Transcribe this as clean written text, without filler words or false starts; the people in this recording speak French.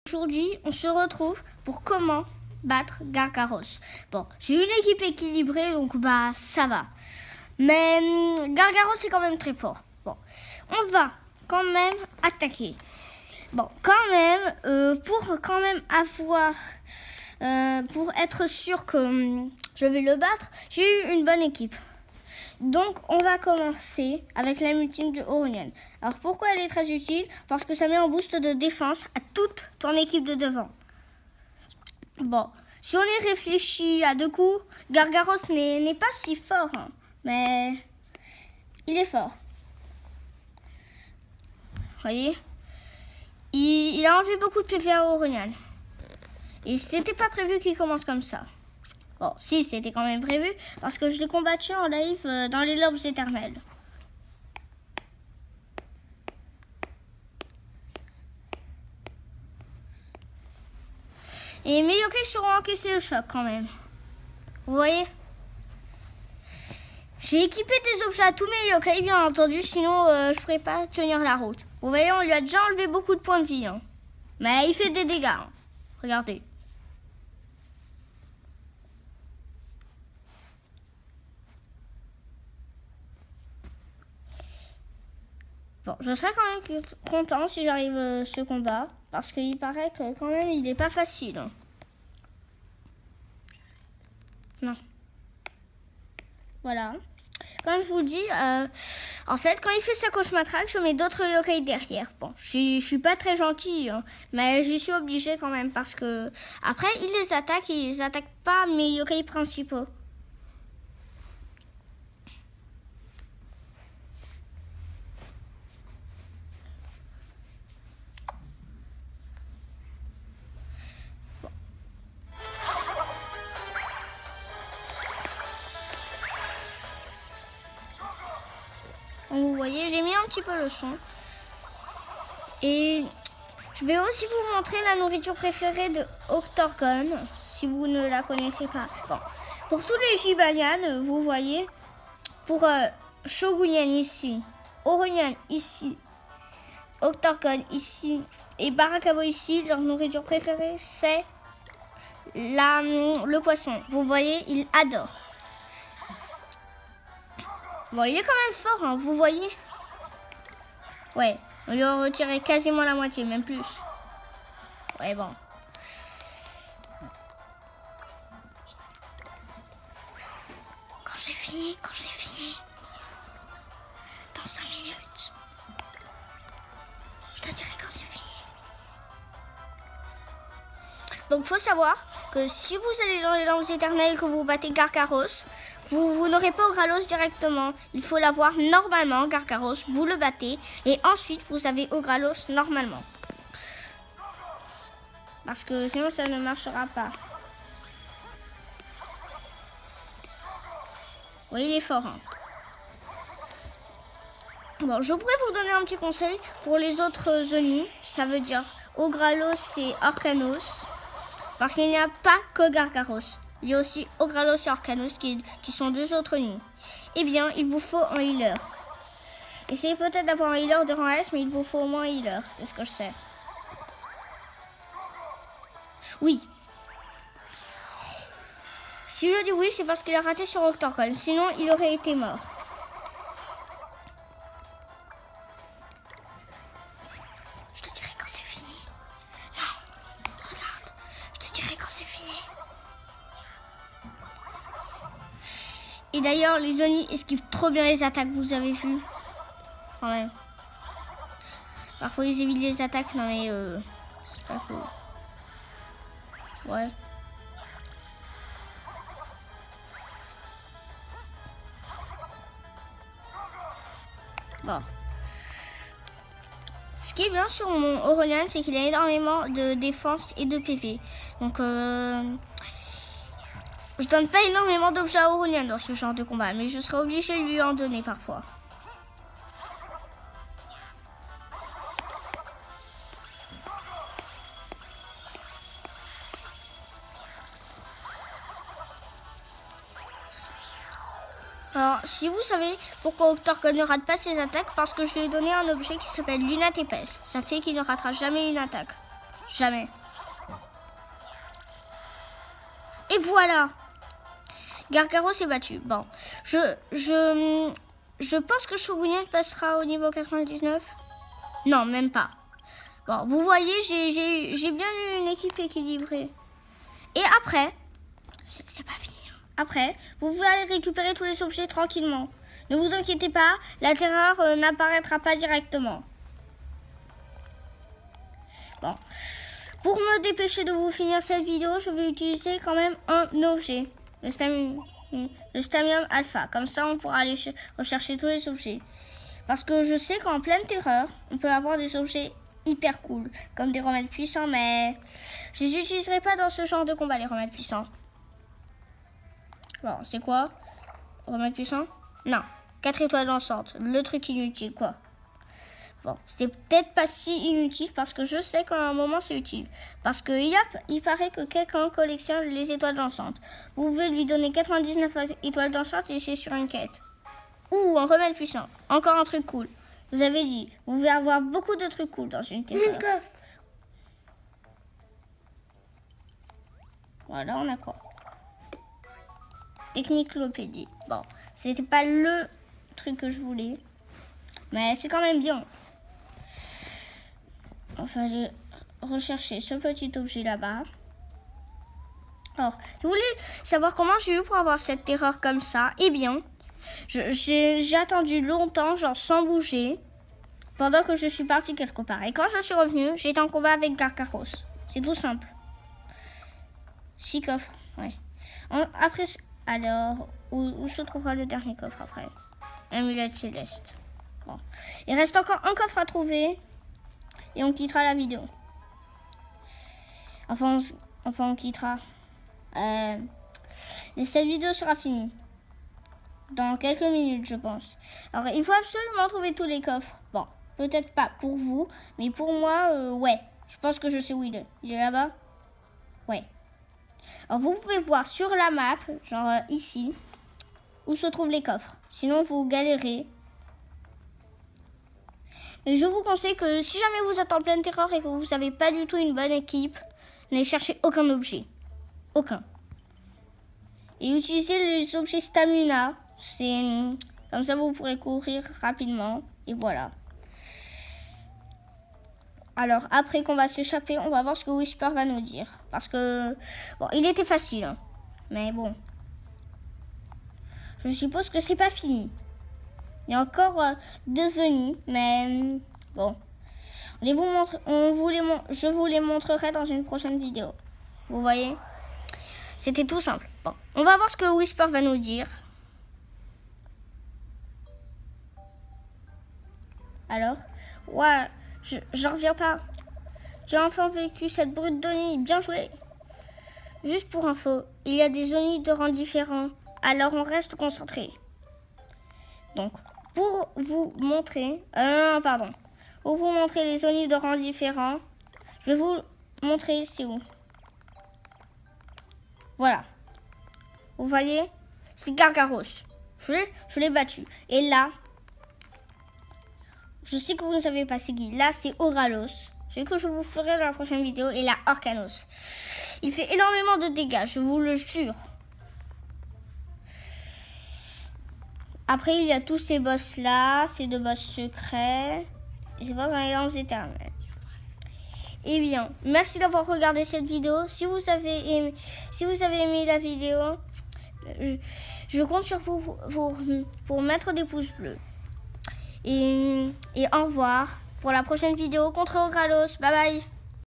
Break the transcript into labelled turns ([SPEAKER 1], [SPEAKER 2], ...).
[SPEAKER 1] Aujourd'hui, on se retrouve pour comment battre Gargaros. Bon, j'ai une équipe équilibrée, donc ça va. Mais Gargaros est quand même très fort. Bon, on va quand même attaquer. Bon, quand même, pour quand même avoir, pour être sûr que je vais le battre, j'ai eu une bonne équipe. Donc, on va commencer avec la ultime de Oronian. Alors, pourquoi elle est très utile? Parce que ça met un boost de défense à toute ton équipe de devant. Bon, si on y réfléchit à deux coups, Gargaros n'est pas si fort, hein, mais il est fort. Vous voyez? Il a enlevé beaucoup de PV à Oronian. Et c'était pas prévu qu'il commence comme ça. Bon, si, c'était quand même prévu, parce que je l'ai combattu en live dans les lobes éternels. Et mes yokai seront encaissés le choc quand même. Vous voyez? J'ai équipé des objets à tous mes yokai, bien entendu, sinon je pourrais pas tenir la route. Vous voyez, on lui a déjà enlevé beaucoup de points de vie. Hein. Mais il fait des dégâts. Hein. Regardez. Bon, je serais quand même content si j'arrive ce combat, parce qu'il paraît que quand même il n'est pas facile. Hein. Non. Voilà. Comme je vous dis, en fait, quand il fait sa coach matraque, je mets d'autres yokai derrière. Bon, je suis pas très gentille, hein, mais j'y suis obligée quand même, parce que après, il les attaque et ils attaquent pas mes yokai principaux. Vous voyez, j'ai mis un petit peu le son. Et je vais aussi vous montrer la nourriture préférée de Octorgon, si vous ne la connaissez pas. Bon, pour tous les Gibanian, vous voyez, pour Shogunian ici, Oronian ici, Octorgon ici et Barakabo ici, leur nourriture préférée, c'est le poisson. Vous voyez, ils adorent. Bon, il est quand même fort, hein, vous voyez? Ouais, on lui a retiré quasiment la moitié, même plus. Ouais, bon. Quand j'ai fini, dans 5 minutes, je te dirai quand c'est fini. Donc, faut savoir que si vous allez dans les langues éternelles que vous battez Gargaros, vous n'aurez pas Ogralos directement. Il faut l'avoir normalement, Gargaros. Vous le battez. Et ensuite, vous avez Ogralos normalement. Parce que sinon, ça ne marchera pas. Oui, il est fort. Hein. Bon, je pourrais vous donner un petit conseil pour les autres Zoni. Ça veut dire Ogralos et Orcanos. Parce qu'il n'y a pas que Gargaros. Il y a aussi Ogralos et Orcanos qui sont deux autres nids. Eh bien, il vous faut un healer. Essayez peut-être d'avoir un healer de rang S, mais il vous faut au moins un healer. C'est ce que je sais. Oui. Si je dis oui, c'est parce qu'il a raté sur Octorgon. Sinon, il aurait été mort. Je te dirai quand c'est fini. Non, regarde. Je te dirai quand c'est fini. Et d'ailleurs, les Zoni esquivent trop bien les attaques, vous avez vu? Quand même. Parfois, ils évitent les attaques, non mais c'est pas cool. Ouais. Bon. Ce qui est bien sur mon Oronian, c'est qu'il a énormément de défense et de PV. Donc, je donne pas énormément d'objets à Oronian dans ce genre de combat, mais je serai obligée de lui en donner parfois. Alors, si vous savez pourquoi Octorgon ne rate pas ses attaques, parce que je lui ai donné un objet qui s'appelle Lunate épaisse. Ça fait qu'il ne ratera jamais une attaque. Jamais. Et voilà. Gargaros est battu. Bon, je pense que Shogunyan passera au niveau 99. Non, même pas. Bon, vous voyez, j'ai bien eu une équipe équilibrée. Et après, c'est pas fini. Après, vous pouvez aller récupérer tous les objets tranquillement. Ne vous inquiétez pas, la terreur n'apparaîtra pas directement. Bon. Pour me dépêcher de vous finir cette vidéo, je vais utiliser quand même un objet. Le Stamium Alpha. Comme ça, on pourra aller rechercher tous les objets. Parce que je sais qu'en pleine terreur, on peut avoir des objets hyper cool. Comme des remèdes puissants, mais je les utiliserai pas dans ce genre de combat, les remèdes puissants. Bon, c'est quoi? Remède puissant? Non. 4 étoiles dansantes. Le truc inutile, quoi. Bon, c'était peut-être pas si inutile parce que je sais qu'à un moment c'est utile. Parce que il paraît que quelqu'un collectionne les étoiles dansantes. Vous pouvez lui donner 99 étoiles dansantes et c'est sur une quête. Ou un remède puissant. Encore un truc cool. Vous avez dit, vous pouvez avoir beaucoup de trucs cool dans une terreur. Voilà, on a quoi? Techniclopédie. Bon, c'était pas le truc que je voulais. Mais c'est quand même bien. Enfin, j'ai recherché ce petit objet là-bas. Alors, si vous voulez savoir comment j'ai eu pour avoir cette terreur comme ça, eh bien, j'ai attendu longtemps, genre sans bouger, pendant que je suis partie quelque part. Et quand je suis revenue, j'ai été en combat avec Gargaros. C'est tout simple. 6 coffres, ouais. Après, alors, où se trouvera le dernier coffre après? Amulette céleste. Bon. Il reste encore un coffre à trouver. Et on quittera la vidéo. Enfin, on quittera. Et cette vidéo sera finie. Dans quelques minutes, je pense. Alors, il faut absolument trouver tous les coffres. Bon, peut-être pas pour vous. Mais pour moi, ouais. Je pense que je sais où il est. Il est là-bas? Ouais. Alors, vous pouvez voir sur la map, genre ici, où se trouvent les coffres. Sinon, vous galérez. Mais je vous conseille que si jamais vous êtes en pleine terreur et que vous n'avez pas du tout une bonne équipe, n'allez chercher aucun objet. Aucun. Et utilisez les objets stamina. C'est comme ça vous pourrez courir rapidement. Et voilà. Alors après qu'on va s'échapper, on va voir ce que Whisper va nous dire. Parce que, bon, il était facile. Hein. Mais bon. Je suppose que c'est pas fini. Il y a encore 2 Zoni, mais bon. Je vous les montrerai dans une prochaine vidéo. Vous voyez? C'était tout simple. Bon, on va voir ce que Whisper va nous dire. Alors, ouais, j'en reviens pas. Tu as enfin vécu cette brute d'Oni, bien joué. Juste pour info, il y a des Oni de rangs différents, alors on reste concentré. Donc, pour vous montrer, pour vous montrer les Oni de rangs différents, je vais vous montrer c'est où. Voilà. Vous voyez, c'est Gargaros. Je l'ai battu. Et là, je sais que vous ne savez pas c'est qui. Là, c'est Auralos. C'est que je vous ferai dans la prochaine vidéo. Et là, Orcanos. Il fait énormément de dégâts, je vous le jure. Après, il y a tous ces boss-là, ces 2 boss secrets. Et ces boss dans les langues éternelles. Eh bien, merci d'avoir regardé cette vidéo. Si vous avez aimé la vidéo, je compte sur vous pour mettre des pouces bleus. Et au revoir pour la prochaine vidéo contre Auralos. Bye bye.